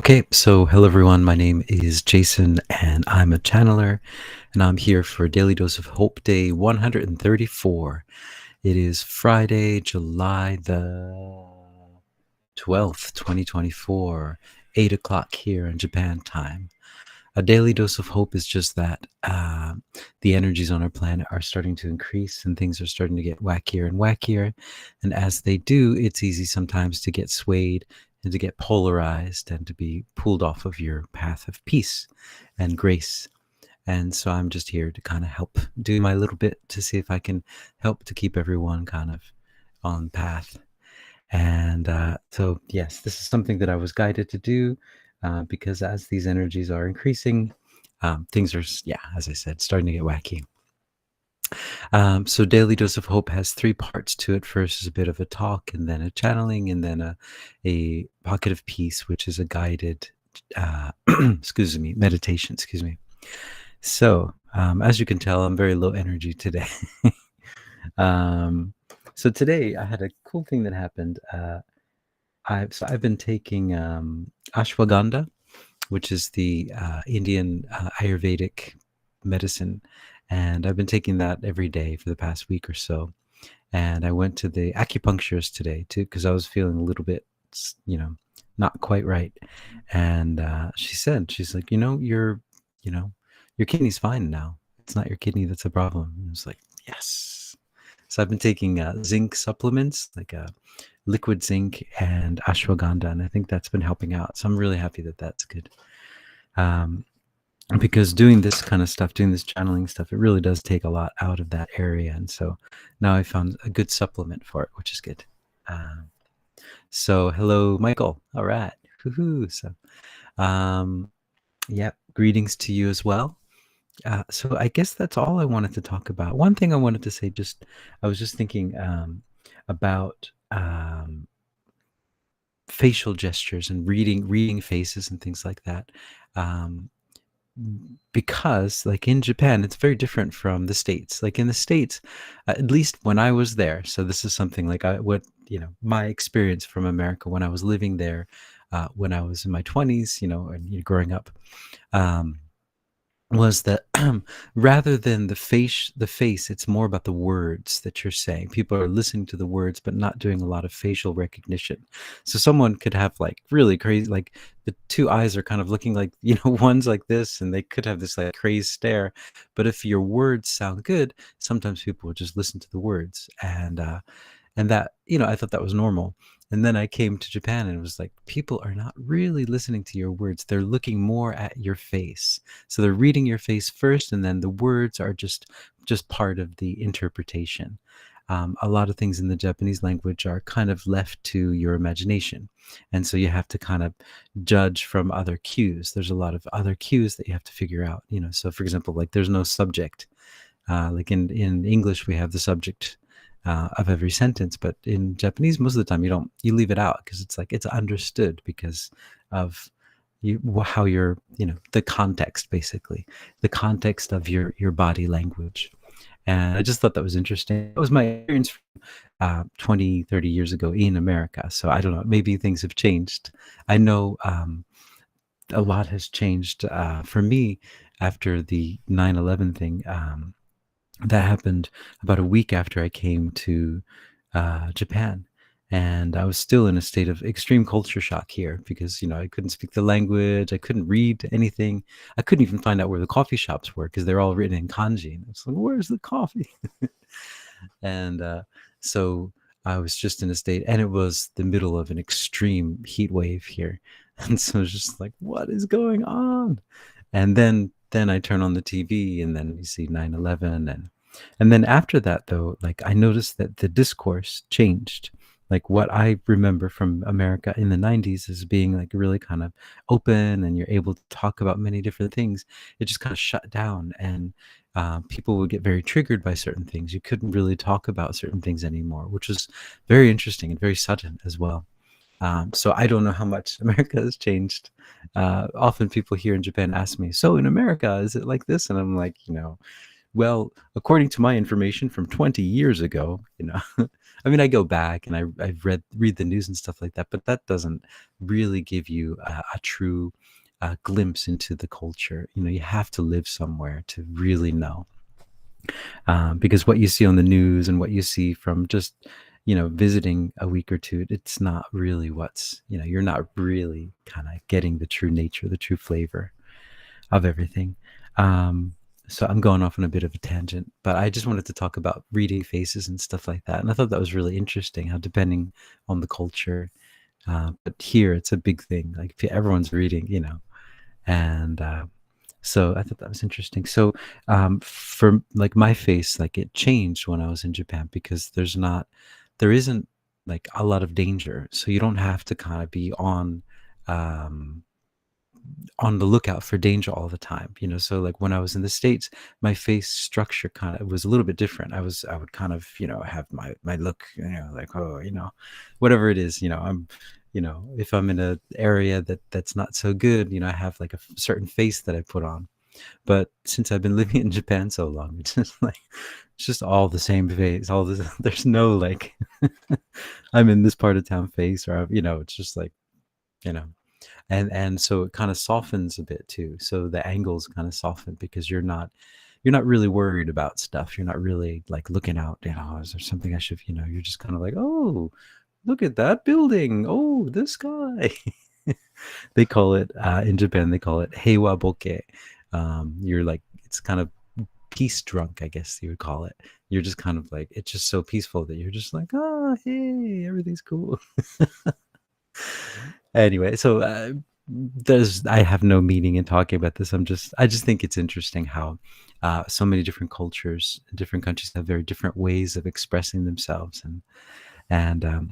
Okay, so hello everyone. My name is Jason and I'm a channeler and I'm here for Daily Dose of Hope Day 134. It is Friday, July the 12th, 2024, 8 o'clock here in Japan time. A daily dose of hope is just that the energies on our planet are starting to increase and things are starting to get wackier and wackier. And as they do, it's easy sometimes to get swayed and to get polarized and to be pulled off of your path of peace and grace. And so I'm just here to kind of help do my little bit to see if I can help to keep everyone kind of on path. And so, yes, this is something that I was guided to do because as these energies are increasing, things are, yeah, as I said, starting to get wacky. So Daily Dose of Hope has three parts to it. First is a bit of a talk, and then a channeling, and then a pocket of peace, which is a guided, meditation, excuse me. So as you can tell, I'm very low energy today. So today I had a cool thing that happened. I've been taking ashwagandha, which is the Indian Ayurvedic medicine, and I've been taking that every day for the past week or so. And I went to the acupuncturist today too because I was feeling a little bit, not quite right. And she's like, you know, your kidney's fine now. It's not your kidney that's a problem. And I was like, yes. So I've been taking zinc supplements, like liquid zinc and ashwagandha, and I think that's been helping out. So I'm really happy that that's good. Because doing this kind of stuff, doing this channeling stuff, it really does take a lot out of that area. And so now I found a good supplement for it, which is good. So hello, Michael. All right. Woohoo. So, yeah, greetings to you as well. So I guess that's all I wanted to talk about. One thing I wanted to say, I was just thinking about facial gestures and reading faces and things like that. Because like in Japan, it's very different from the States. Like in the States, at least when I was there, so this is something like my experience from America when I was living there, when I was in my 20s, and growing up, was that rather than the face, it's more about the words that you're saying. People are listening to the words but not doing a lot of facial recognition. So someone could have like really crazy, like the two eyes are kind of looking like, one's like this, and they could have this like crazed stare. But if your words sound good, sometimes people will just listen to the words. And that, I thought that was normal. And then I came to Japan and it was like, people are not really listening to your words. They're looking more at your face. So they're reading your face first, and then the words are just part of the interpretation. A lot of things in the Japanese language are kind of left to your imagination. And so you have to kind of judge from other cues. There's a lot of other cues that you have to figure out, So for example, like there's no subject. Like in English, we have the subject of every sentence, but in Japanese, most of the time you leave it out because it's like it's understood because of how you're, the context, basically the context of your body language. And I just thought that was interesting. It was my experience from 20, 30 years ago in America. So I don't know, maybe things have changed. I know a lot has changed for me after the 9/11 thing. That happened about a week after I came to Japan. And I was still in a state of extreme culture shock here because, I couldn't speak the language. I couldn't read anything. I couldn't even find out where the coffee shops were because they're all written in kanji. And it's like, where's the coffee? And so I was just in a state, and it was the middle of an extreme heat wave here. And so I was just like, what is going on? And then I turn on the TV, and then we see 9/11, and then after that, though, like I noticed that the discourse changed. Like what I remember from America in the 90s as being like really kind of open, and you're able to talk about many different things. It just kind of shut down, and people would get very triggered by certain things. You couldn't really talk about certain things anymore, which was very interesting and very sudden as well. So I don't know how much America has changed. Often people here in Japan ask me, so in America, is it like this? And I'm like, Well, according to my information from 20 years ago, I mean, I go back and I've read the news and stuff like that, but that doesn't really give you a true glimpse into the culture. You have to live somewhere to really know, because what you see on the news and what you see from just visiting a week or two, it's not really you're not really kind of getting the true nature, the true flavor of everything. Um, so I'm going off on a bit of a tangent, but I just wanted to talk about reading faces and stuff like that. And I thought that was really interesting how, depending on the culture, but here it's a big thing. Like everyone's reading, and so I thought that was interesting. So for like my face, like it changed when I was in Japan because there isn't like a lot of danger. So you don't have to kind of be um, on the lookout for danger all the time. So like when I was in the States, my face structure kind of was a little bit different. I would kind of have my look, like, oh, whatever it is, I'm if I'm in a area that's not so good, I have like a certain face that I put on. But since I've been living in Japan so long, it's just like it's just all the same face, all this. There's no like I'm in this part of town face, or it's just like you know and so it kind of softens a bit too. So the angles kind of soften because you're not really worried about stuff. You're not really like looking out, is there something I should, you're just kind of like, oh, look at that building, oh, this guy. They call it in Japan, they call it heiwa boke. You're like, it's kind of peace drunk, I guess you would call it. You're just kind of like, it's just so peaceful that you're just like, oh, hey, everything's cool. Anyway, so I have no meaning in talking about this. I just think it's interesting how so many different cultures, different countries have very different ways of expressing themselves, and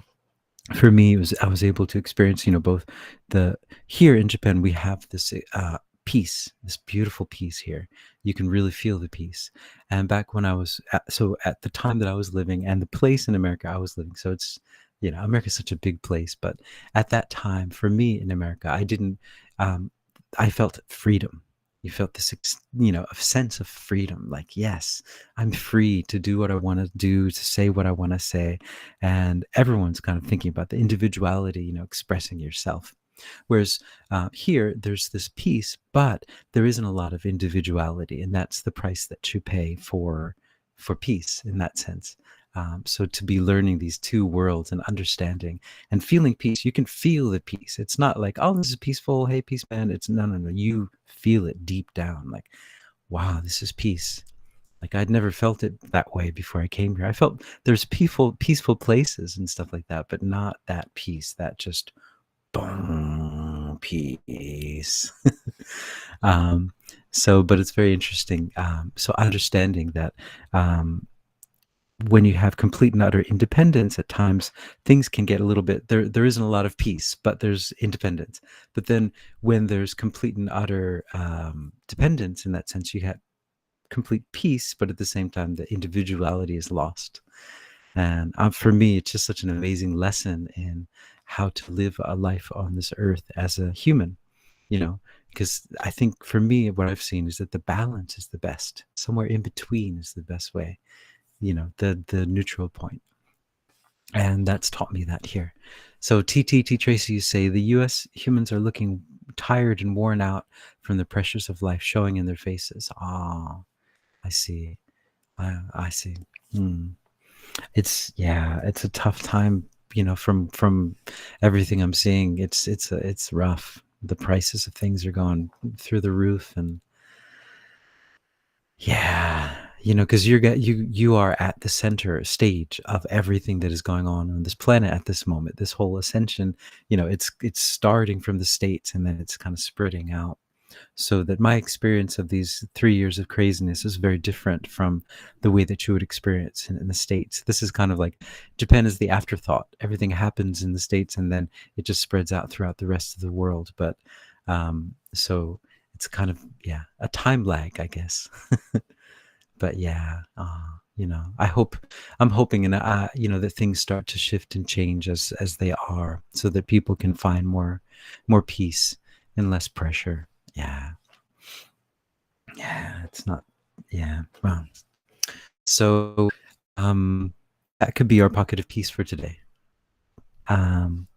for me, I was able to experience, both the here in Japan we have this peace, this beautiful peace here. You can really feel the peace. And back when I was at the time that I was living and the place in America I was living, so it's America's such a big place, but at that time for me in America, I didn't. I felt freedom. You felt this, a sense of freedom. Like, yes, I'm free to do what I want to do, to say what I want to say, and everyone's kind of thinking about the individuality, expressing yourself. Whereas here, there's this peace, but there isn't a lot of individuality, and that's the price that you pay for peace in that sense. So to be learning these two worlds and understanding and feeling peace, you can feel the peace. It's not like, oh, this is peaceful. Hey, peace, man. It's no, no, no. You feel it deep down. Like, wow, this is peace. Like I'd never felt it that way before I came here. I felt there's peaceful places and stuff like that, but not that peace. That just boom, peace. um, but it's very interesting. So understanding that. When you have complete and utter independence, at times things can get a little bit there isn't a lot of peace, but there's independence. But then when there's complete and utter dependence, in that sense you have complete peace, but at the same time the individuality is lost. And for me, it's just such an amazing lesson in how to live a life on this earth as a human, because I think for me what I've seen is that the balance is the best. Somewhere in between is the best way, the neutral point. And that's taught me that here. So T Tracy, you say the US humans are looking tired and worn out from the pressures of life showing in their faces. Ah, I see. I see. It's a tough time, from everything I'm seeing. It's rough. The prices of things are going through the roof, and yeah, because you are at the center stage of everything that is going on this planet at this moment. This whole ascension, it's starting from the States and then it's kind of spreading out. So that my experience of these 3 years of craziness is very different from the way that you would experience in the States. This is kind of like Japan is the afterthought. Everything happens in the States and then it just spreads out throughout the rest of the world. But so it's kind of, a time lag, I guess. But I'm hoping, and that things start to shift and change as they are, so that people can find more peace and less pressure. Yeah, it's not Yeah. Wow. So that could be our pocket of peace for today. Um,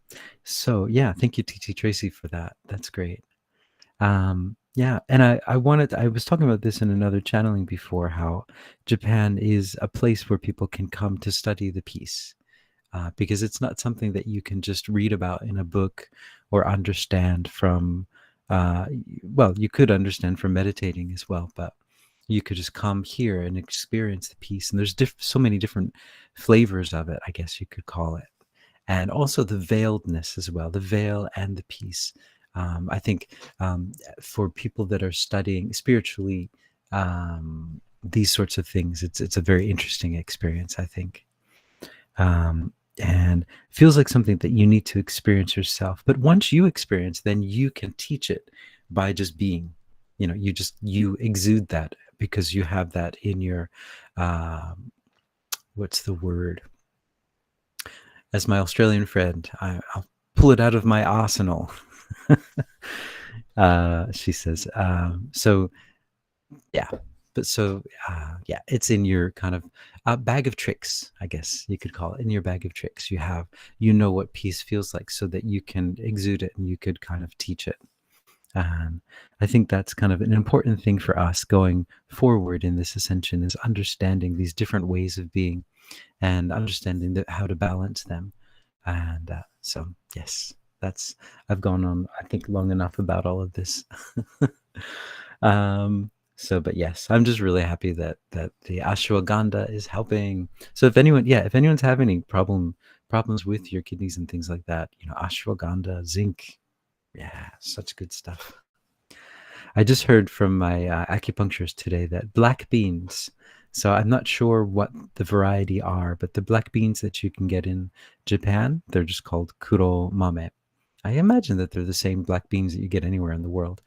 so yeah, thank you, TT Tracy, for that. That's great. Yeah, and I was talking about this in another channeling before, how Japan is a place where people can come to study the peace, because it's not something that you can just read about in a book or understand from, well, you could understand from meditating as well, but you could just come here and experience the peace. And there's so many different flavors of it, I guess you could call it. And also the veiledness as well, the veil and the peace. I think for people that are studying spiritually these sorts of things, it's a very interesting experience, I think. And feels like something that you need to experience yourself. But once you experience, then you can teach it by just being. You exude that because you have that in your, what's the word? As my Australian friend, I'll pull it out of my arsenal. She says. So yeah, but so yeah, it's in your kind of bag of tricks, I guess you could call it. In your bag of tricks, you know what peace feels like, so that you can exude it and you could kind of teach it. I think that's kind of an important thing for us going forward in this ascension, is understanding these different ways of being and understanding how to balance them. And so, yes, I've gone on, I think, long enough about all of this. But yes, I'm just really happy that the ashwagandha is helping. So if anyone's having any problems with your kidneys and things like that, ashwagandha, zinc, yeah, such good stuff. I just heard from my acupuncturist today that black beans, so I'm not sure what the variety are, but the black beans that you can get in Japan, they're just called kuro mame. I imagine that they're the same black beans that you get anywhere in the world,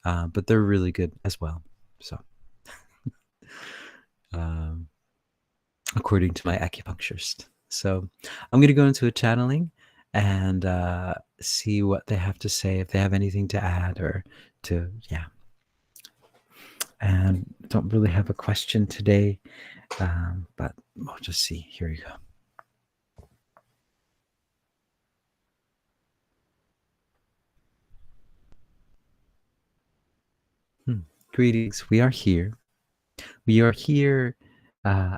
but they're really good as well. So, um, according to my acupuncturist. So I'm going to go into a channeling and see what they have to say, if they have anything to add or to, yeah. And don't really have a question today, but we'll just see. Here you go. Greetings. We are here. We are here uh,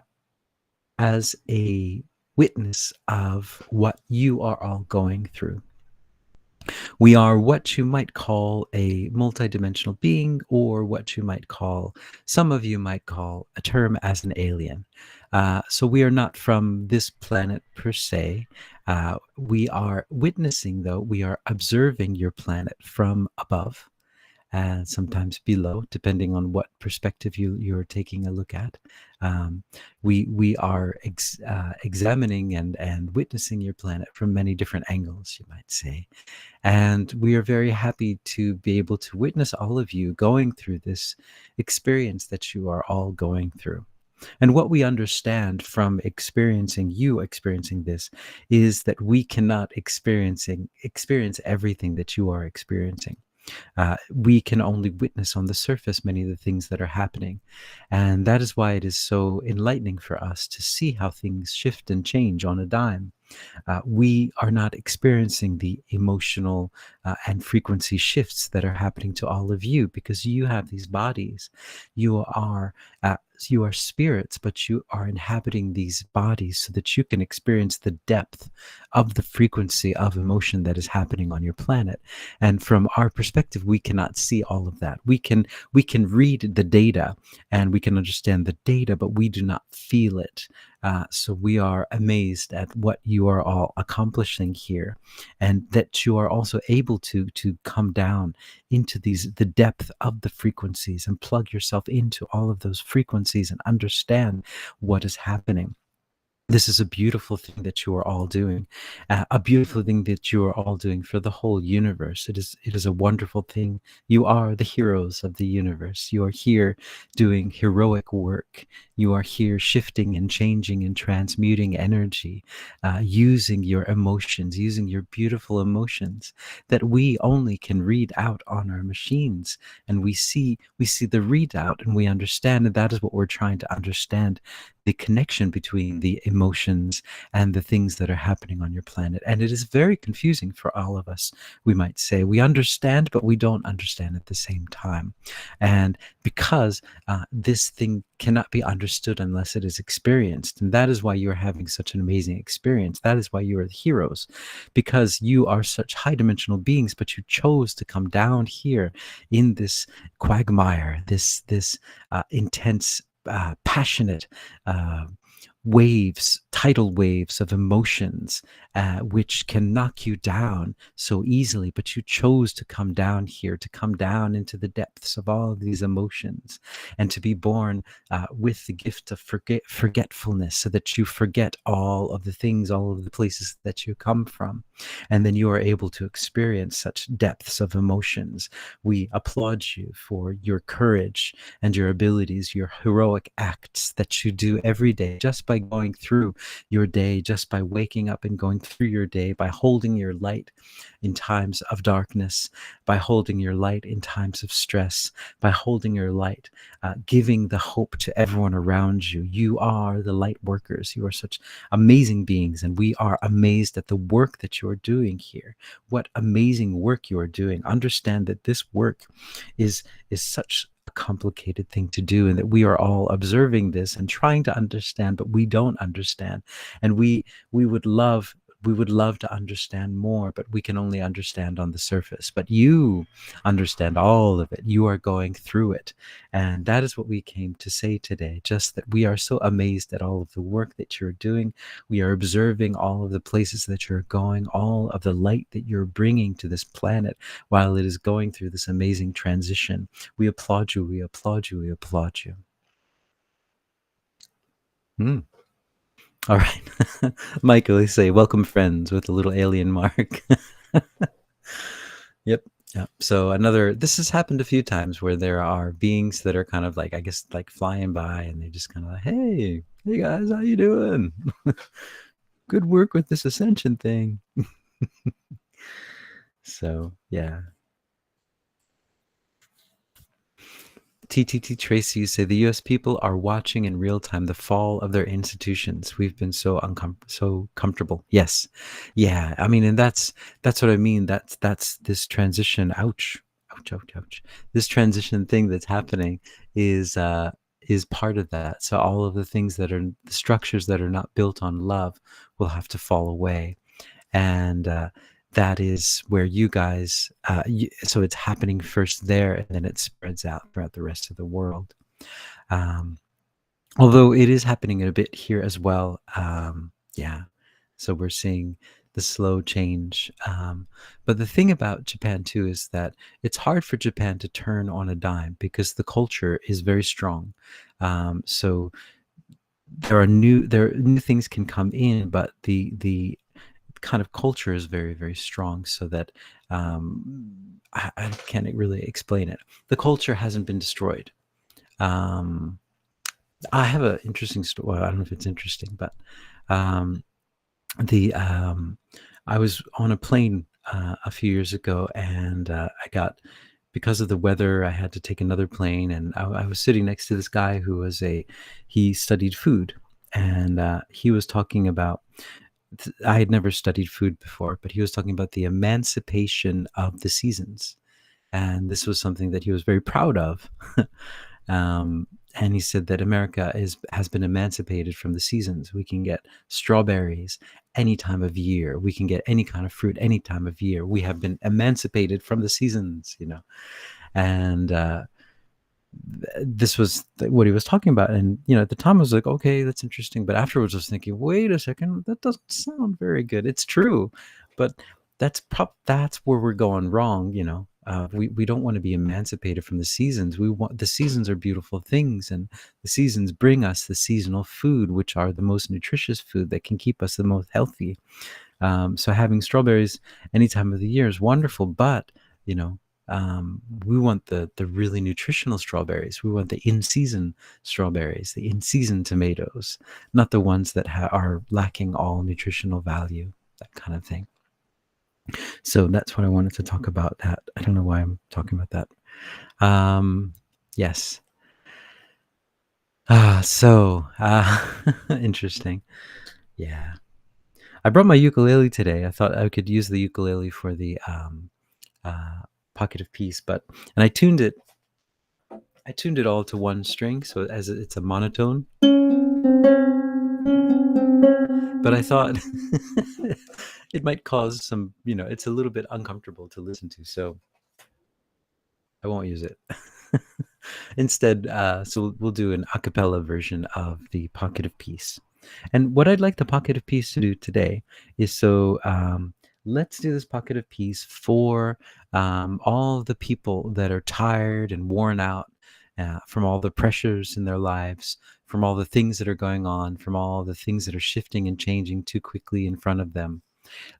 as a witness of what you are all going through. We are what you might call a multidimensional being, or what you might call, some of you might call, a term as an alien. So we are not from this planet per se. We are witnessing, though, we are observing your planet from above and sometimes below, depending on what perspective you're taking a look at. We are examining and witnessing your planet from many different angles, you might say. And we are very happy to be able to witness all of you going through this experience that you are all going through. And what we understand from experiencing this is that we cannot experience everything that you are experiencing. We can only witness on the surface many of the things that are happening. And that is why it is so enlightening for us to see how things shift and change on a dime. We are not experiencing the emotional and frequency shifts that are happening to all of you, because you have these bodies. You are spirits, but you are inhabiting these bodies so that you can experience the depth of the frequency of emotion that is happening on your planet. And from our perspective, we cannot see all of that. We can read the data and we can understand the data, but we do not feel it. So we are amazed at what you are all accomplishing here, and that you are also able to come down into the depth of the frequencies and plug yourself into all of those frequencies and understand what is happening. This is a beautiful thing that you are all doing, a beautiful thing that you are all doing for the whole universe. It is a wonderful thing. You are the heroes of the universe. You are here doing heroic work. You are here shifting and changing and transmuting energy, using your emotions, using your beautiful emotions that we only can read out on our machines. And we see the readout and we understand, and that is what we're trying to understand, the connection between the emotions and the things that are happening on your planet. And it is very confusing for all of us. We might say we understand, but we don't understand at the same time. And because this thing cannot be understood unless it is experienced. And that is why you are having such an amazing experience. That is why you are the heroes, because you are such high dimensional beings, but you chose to come down here in this quagmire, this intense, passionate, uh, waves, tidal waves of emotions, which can knock you down so easily. But you chose to come down here, to come down into the depths of all of these emotions, and to be born with the gift of forgetfulness, so that you forget all of the things, all of the places that you come from. And then you are able to experience such depths of emotions. We applaud you for your courage and your abilities, your heroic acts that you do every day, just by going through your day, just by waking up and going through your day, by holding your light in times of darkness, by holding your light in times of stress, by holding your light, giving the hope to everyone around you. You are the light workers. You are such amazing beings, and we are amazed at the work that you are doing here. What amazing work you are doing. Understand that this work is such a complicated thing to do, and that we are all observing this and trying to understand, but we don't understand. And we would love to understand more, but we can only understand on the surface. But you understand all of it. You are going through it. And that is what we came to say today, just that we are so amazed at all of the work that you're doing. We are observing all of the places that you're going, all of the light that you're bringing to this planet while it is going through this amazing transition. We applaud you. We applaud you. We applaud you. Mm. All right. Michael, they say, welcome friends with a little alien mark. Yep. Yep. So this has happened a few times where there are beings that are kind of like, I guess, like flying by, and they're just kind of like, hey guys, how you doing? Good work with this ascension thing. So yeah. TTT Tracy, you say the U.S. people are watching in real time the fall of their institutions. We've been so comfortable. Yes, yeah. I mean, and that's what I mean. That's this transition. Ouch, ouch, ouch, ouch. This transition thing that's happening is part of that. So all of the things that are the structures that are not built on love will have to fall away. And that is where you guys, so it's happening first there, and then it spreads out throughout the rest of the world. Um, Although it is happening a bit here as well. Yeah, so we're seeing the slow change. But the thing about Japan too is that it's hard for Japan to turn on a dime, because the culture is very strong. So there are new things can come in, but the kind of culture is very, very strong, so that I can't really explain it. The culture hasn't been destroyed. Um, I have an interesting story. Well, I don't know if it's interesting, but um, the I was on a plane a few years ago, and I got, because of the weather, I had to take another plane, and I was sitting next to this guy who was he studied food, and he was talking about, I had never studied food before, but he was talking about the emancipation of the seasons. And this was something that he was very proud of. um, and he said that America has been emancipated from the seasons. We can get strawberries any time of year. We can get any kind of fruit any time of year. We have been emancipated from the seasons. And this was what he was talking about. And at the time I was like, okay, that's interesting, but afterwards I was thinking, wait a second, that doesn't sound very good. It's true, but that's where we're going wrong. We don't want to be emancipated from the seasons. We want the seasons are beautiful things, and the seasons bring us the seasonal food, which are the most nutritious food that can keep us the most healthy. So having strawberries any time of the year is wonderful, but you know, we want the really nutritional strawberries. We want the in-season strawberries, the in-season tomatoes, not the ones that are lacking all nutritional value, that kind of thing. So that's what I wanted to talk about. That I don't know why I'm talking about that. Yes. Interesting. Yeah. I brought my ukulele today. I thought I could use the ukulele for the uh, Pocket of Peace, and I tuned it. I tuned it all to one string, so as it's a monotone. But I thought it might cause some, it's a little bit uncomfortable to listen to, so I won't use it. Instead, so we'll do an a cappella version of the Pocket of Peace. And what I'd like the Pocket of Peace to do today is let's do this Pocket of Peace for all the people that are tired and worn out from all the pressures in their lives, from all the things that are going on, from all the things that are shifting and changing too quickly in front of them.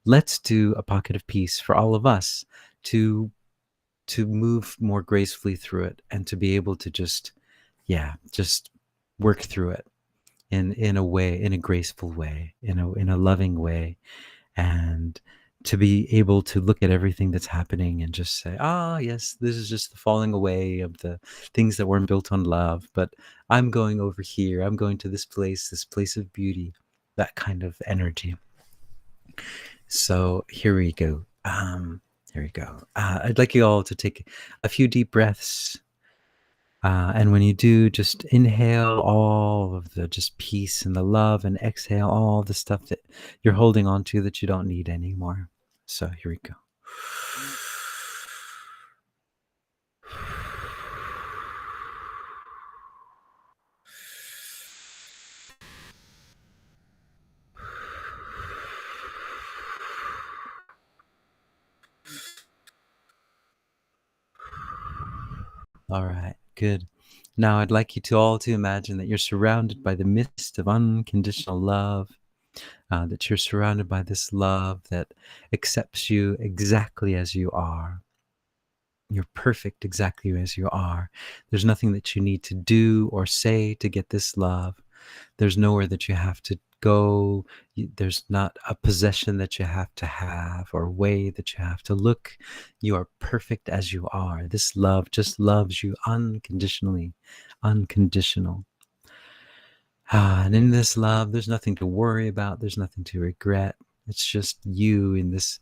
Let's do a Pocket of Peace for all of us to move more gracefully through it and to be able to just work through it in a way, in a graceful way, in a loving way, and to be able to look at everything that's happening and just say, yes, this is just the falling away of the things that weren't built on love, but I'm going over here, I'm going to this place of beauty, that kind of energy. So here we go. Here we go. I'd like you all to take a few deep breaths. And when you do, just inhale all of the just peace and the love, and exhale all the stuff that you're holding on to that you don't need anymore. So here we go. All right, good. Now I'd like you to all to imagine that you're surrounded by the mist of unconditional love, that you're surrounded by this love that accepts you exactly as you are. You're perfect exactly as you are. There's nothing that you need to do or say to get this love. There's nowhere that you have to go. There's not a possession that you have or way that you have to look. You are perfect as you are. This love just loves you unconditionally, unconditional. And in this love, there's nothing to worry about. There's nothing to regret. It's just you in this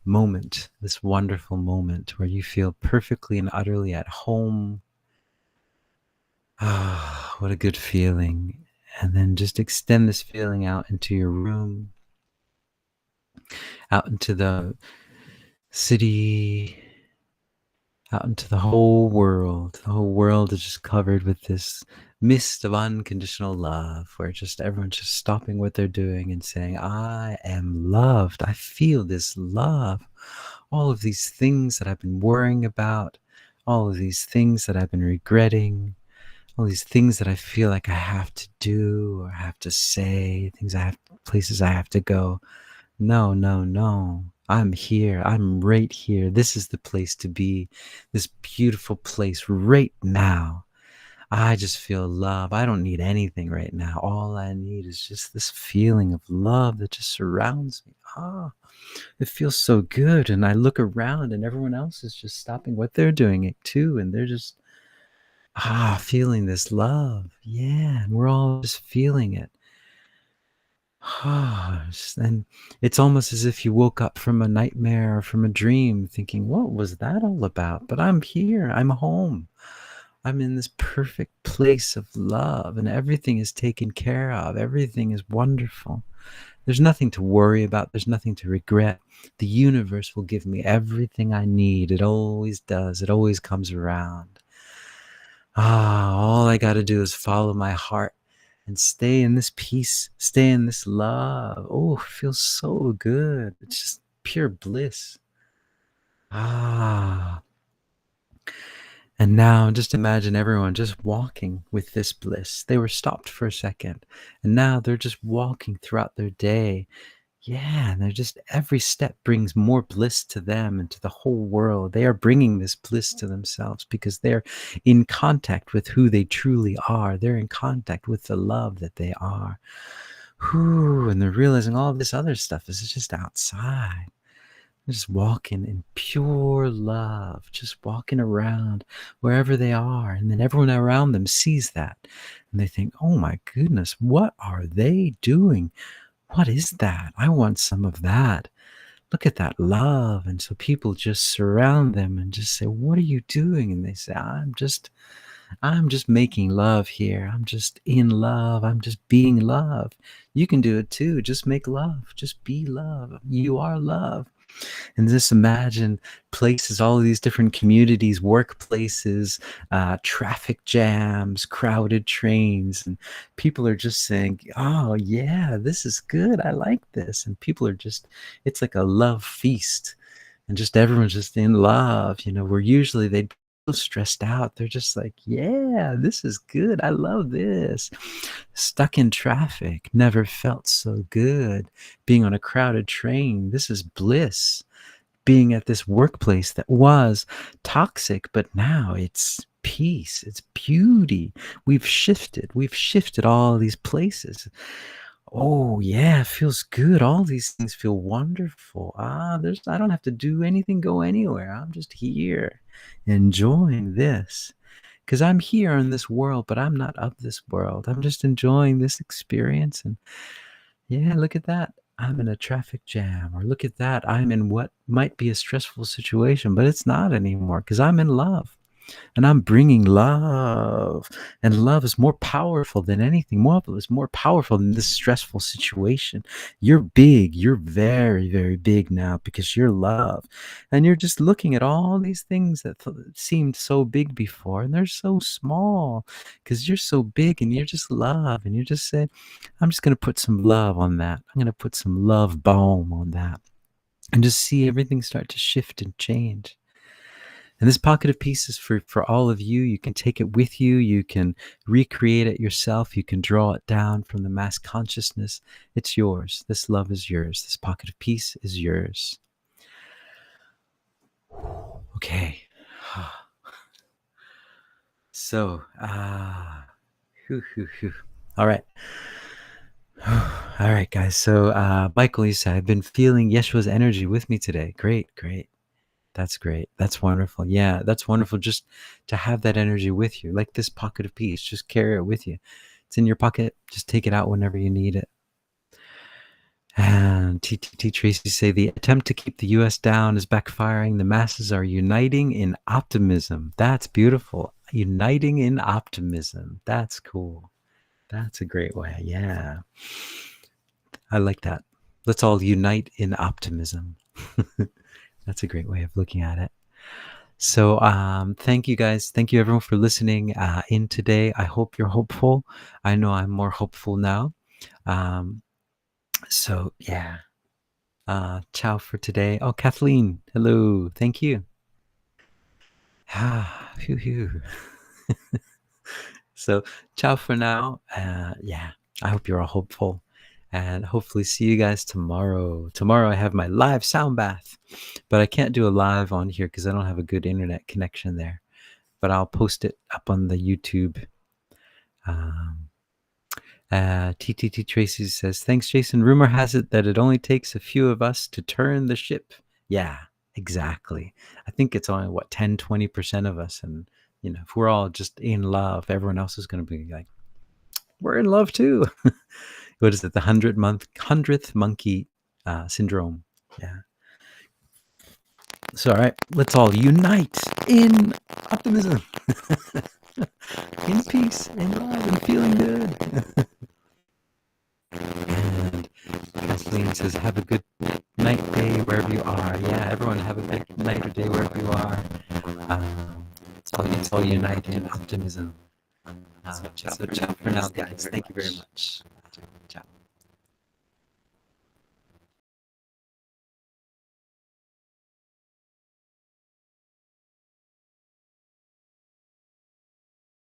moment, this wonderful moment where you feel perfectly and utterly at home. What a good feeling. And then just extend this feeling out into your room, out into the city, out into the whole world. The whole world is just covered with this mist of unconditional love, where just everyone's just stopping what they're doing and saying, I am loved. I feel this love. All of these things that I've been worrying about, all of these things that I've been regretting, all these things that I feel like I have to do or have to say, places I have to go. No, no, no. I'm here. I'm right here. This is the place to be. This beautiful place right now. I just feel love. I don't need anything right now. All I need is just this feeling of love that just surrounds me. It feels so good. And I look around and everyone else is just stopping what they're doing it too. And they're just feeling this love. Yeah. And we're all just feeling it. And it's almost as if you woke up from a nightmare or from a dream thinking, what was that all about? But I'm here. I'm home. I'm in this perfect place of love, and everything is taken care of. Everything is wonderful. There's nothing to worry about. There's nothing to regret. The universe will give me everything I need. It always does. It always comes around. All I got to do is follow my heart and stay in this peace, stay in this love. Oh, it feels so good. It's just pure bliss. And now just imagine everyone just walking with this bliss. They were stopped for a second, and now they're just walking throughout their day. Yeah, and they're just every step brings more bliss to them and to the whole world. They are bringing this bliss to themselves because they're in contact with who they truly are. They're in contact with the love that they are. Whew, and they're realizing all this other stuff is just outside. They're just walking in pure love, just walking around wherever they are. And then everyone around them sees that. And they think, oh my goodness, what are they doing? What is that? I want some of that. Look at that love. And so people just surround them and just say, what are you doing? And they say, I'm just making love here. I'm just in love. I'm just being love. You can do it too. Just make love. Just be love. You are love. And just imagine places, all of these different communities, workplaces, traffic jams, crowded trains, and people are just saying, oh yeah, this is good, I like this. And people are just, it's like a love feast, and just everyone's just in love, where usually they'd be so stressed out. They're just like, yeah, this is good, I love this. Stuck in traffic, never felt so good. Being on a crowded train, this is bliss. Being at this workplace that was toxic, but now it's peace, it's beauty. We've shifted all these places. Oh yeah, it feels good. All these things feel wonderful. I don't have to do anything, go anywhere. I'm just here enjoying this. Because I'm here in this world, but I'm not of this world. I'm just enjoying this experience. And yeah, look at that. I'm in a traffic jam. Or look at that. I'm in what might be a stressful situation, but it's not anymore because I'm in love. And I'm bringing love. And love is more powerful than anything. Love is more powerful than this stressful situation. You're big. You're very, very big now because you're love. And you're just looking at all these things that seemed so big before. And they're so small because you're so big and you're just love. And you just say, I'm just going to put some love on that. I'm going to put some love balm on that. And just see everything start to shift and change. And this pocket of peace is for all of you. You can take it with you. You can recreate it yourself. You can draw it down from the mass consciousness. It's yours. This love is yours. This pocket of peace is yours. Okay. So, all right. All right, guys. So, Michael, you said, I've been feeling Yeshua's energy with me today. Great. That's great. That's wonderful. Yeah, that's wonderful just to have that energy with you, like this pocket of peace. Just carry it with you. It's in your pocket. Just take it out whenever you need it. And TTT Tracy say, the attempt to keep the U.S. down is backfiring. The masses are uniting in optimism. That's beautiful. Uniting in optimism. That's cool. That's a great way. Yeah. I like that. Let's all unite in optimism. That's a great way of looking at it. So thank you guys. Thank you everyone for listening in today. I hope you're hopeful. I know I'm more hopeful now. So yeah. Ciao for today. Oh, Kathleen. Hello. Thank you. Phew. So ciao for now. Yeah. I hope you're all hopeful. And hopefully see you guys tomorrow. Tomorrow I have my live sound bath, but I can't do a live on here because I don't have a good internet connection there. But I'll post it up on the YouTube. TTT Tracy says, thanks, Jason. Rumor has it that it only takes a few of us to turn the ship. Yeah, exactly. I think it's only, 10, 20% of us. And, if we're all just in love, everyone else is going to be like, we're in love too. What is it? The 100th monkey syndrome. Yeah. So, all right, let's all unite in optimism, in peace, in love, and feeling good. And Kathleen says, have a good night, day, wherever you are. Yeah, everyone have a good night or day, wherever you are. It's all unite in optimism. Ciao for now, guys. Thank you very much.